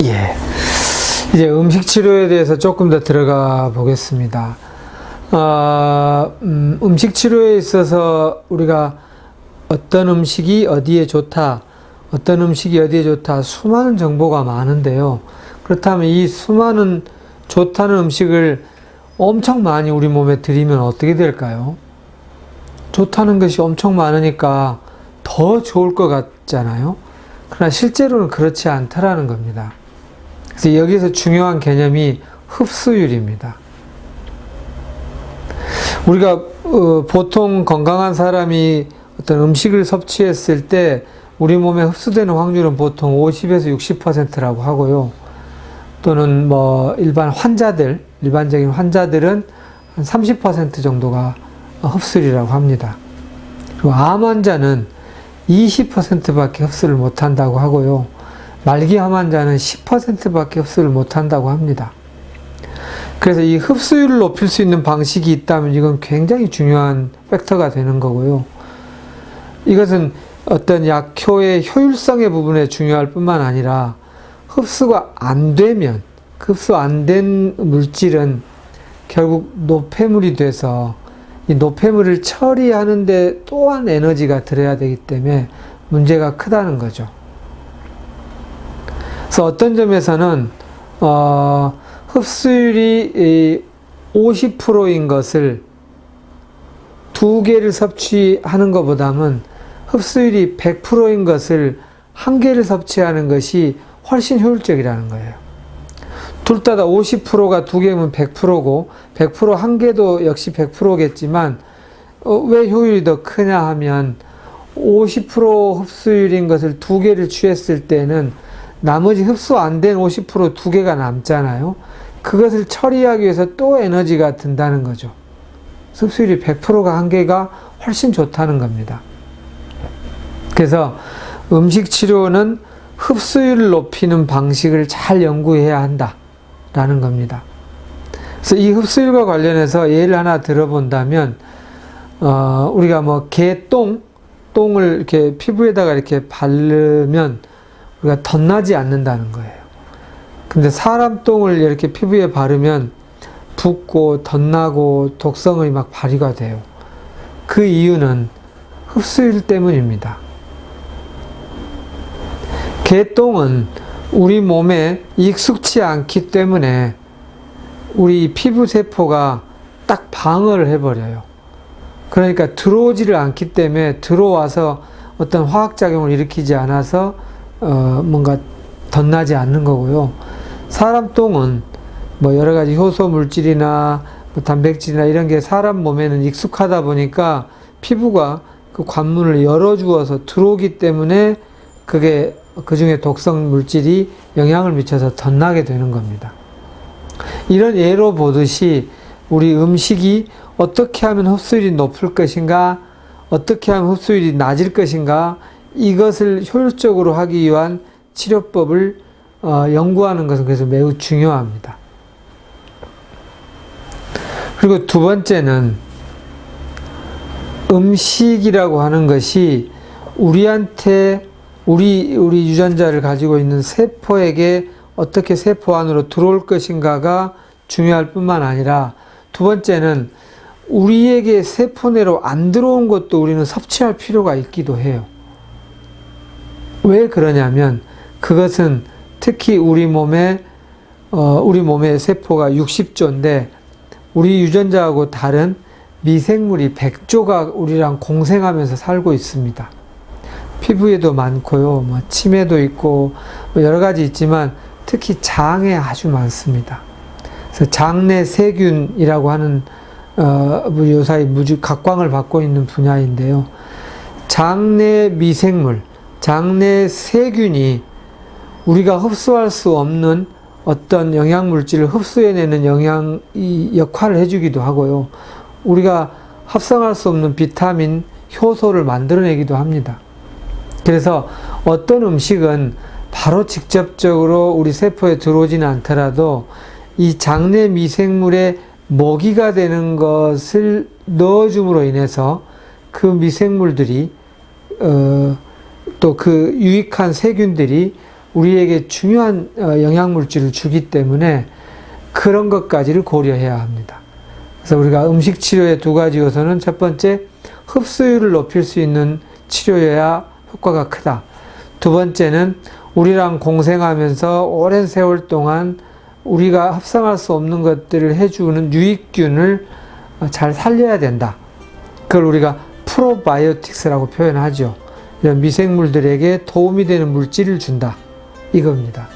예. 이제 음식 치료에 대해서 조금 더 들어가 보겠습니다. 음식 치료에 있어서 우리가 어떤 음식이 어디에 좋다, 어떤 음식이 어디에 좋다, 수많은 정보가 많은데요. 그렇다면 이 수많은 좋다는 음식을 엄청 많이 우리 몸에 들이면 어떻게 될까요? 좋다는 것이 엄청 많으니까 더 좋을 것 같잖아요. 그러나 실제로는 그렇지 않다라는 겁니다. 그래서 여기서 중요한 개념이 흡수율입니다. 우리가 보통 건강한 사람이 어떤 음식을 섭취했을 때 우리 몸에 흡수되는 확률은 보통 50에서 60%라고 하고요. 또는 뭐 일반적인 환자들은 한 30% 정도가 흡수율이라고 합니다. 그리고 암 환자는 20%밖에 흡수를 못한다고 하고요. 말기암 환자는 10%밖에 흡수를 못한다고 합니다. 그래서 이 흡수율을 높일 수 있는 방식이 있다면 이건 굉장히 중요한 팩터가 되는 거고요. 이것은 어떤 약효의 효율성의 부분에 중요할 뿐만 아니라 흡수가 안 되면, 흡수 안 된 물질은 결국 노폐물이 돼서 이 노폐물을 처리하는데 또한 에너지가 들어야 되기 때문에 문제가 크다는 거죠. 그래서 어떤 점에서는 흡수율이 50%인 것을 2개를 섭취하는 것보다는 흡수율이 100%인 것을 1개를 섭취하는 것이 훨씬 효율적이라는 거예요. 둘 다 50%가 2개면 100%고 100% 1개도 역시 100%겠지만 왜 효율이 더 크냐 하면 50% 흡수율인 것을 2개를 취했을 때는 나머지 흡수 안 된 50% 2개가 남잖아요. 그것을 처리하기 위해서 또 에너지가 든다는 거죠. 흡수율이 100%가 1개가 훨씬 좋다는 겁니다. 그래서 음식 치료는 흡수율을 높이는 방식을 잘 연구해야 한다라는 겁니다. 그래서 이 흡수율과 관련해서 예를 하나 들어본다면, 우리가 뭐 똥을 이렇게 피부에다가 이렇게 바르면 우리가 덧나지 않는다는 거예요. 근데 사람 똥을 이렇게 피부에 바르면 붓고 덧나고 독성이 막 발휘가 돼요. 그 이유는 흡수율 때문입니다. 개똥은 우리 몸에 익숙치 않기 때문에 우리 피부 세포가 딱 방어를 해버려요. 그러니까 들어오지를 않기 때문에 들어와서 어떤 화학작용을 일으키지 않아서 뭔가 덧나지 않는 거고요. 사람 똥은 뭐 여러 가지 효소 물질이나 뭐 단백질이나 이런 게 사람 몸에는 익숙하다 보니까 피부가 그 관문을 열어주어서 들어오기 때문에 그게 그 중에 독성 물질이 영향을 미쳐서 덧나게 되는 겁니다. 이런 예로 보듯이 우리 음식이 어떻게 하면 흡수율이 높을 것인가, 어떻게 하면 흡수율이 낮을 것인가, 이것을 효율적으로 하기 위한 치료법을 연구하는 것은 그래서 매우 중요합니다. 그리고 두 번째는 음식이라고 하는 것이 우리한테 우리 유전자를 가지고 있는 세포에게 어떻게 세포 안으로 들어올 것인가가 중요할 뿐만 아니라 두 번째는 우리에게 세포 내로 안 들어온 것도 우리는 섭취할 필요가 있기도 해요. 왜 그러냐면 그것은 특히 우리 몸의 세포가 60조인데 우리 유전자하고 다른 미생물이 100조가 우리랑 공생하면서 살고 있습니다. 피부에도 많고요, 뭐 침에도 있고 뭐 여러 가지 있지만 특히 장에 아주 많습니다. 그래서 장내 세균이라고 하는 요사이 각광을 받고 있는 분야인데요. 장내 미생물, 장내 세균이 우리가 흡수할 수 없는 어떤 영양물질을 흡수해내는 역할을 해주기도 하고요. 우리가 합성할 수 없는 비타민, 효소를 만들어내기도 합니다. 그래서 어떤 음식은 바로 직접적으로 우리 세포에 들어오지는 않더라도 이 장내 미생물의 먹이가 되는 것을 넣어줌으로 인해서 그 미생물들이 또 그 유익한 세균들이 우리에게 중요한 영양물질을 주기 때문에 그런 것까지를 고려해야 합니다. 그래서 우리가 음식 치료의 두 가지 요소는 첫 번째, 흡수율을 높일 수 있는 치료여야 효과가 크다. 두 번째는 우리랑 공생하면서 오랜 세월 동안 우리가 합성할 수 없는 것들을 해주는 유익균을 잘 살려야 된다. 그걸 우리가 프로바이오틱스라고 표현하죠. 이런 미생물들에게 도움이 되는 물질을 준다. 이겁니다.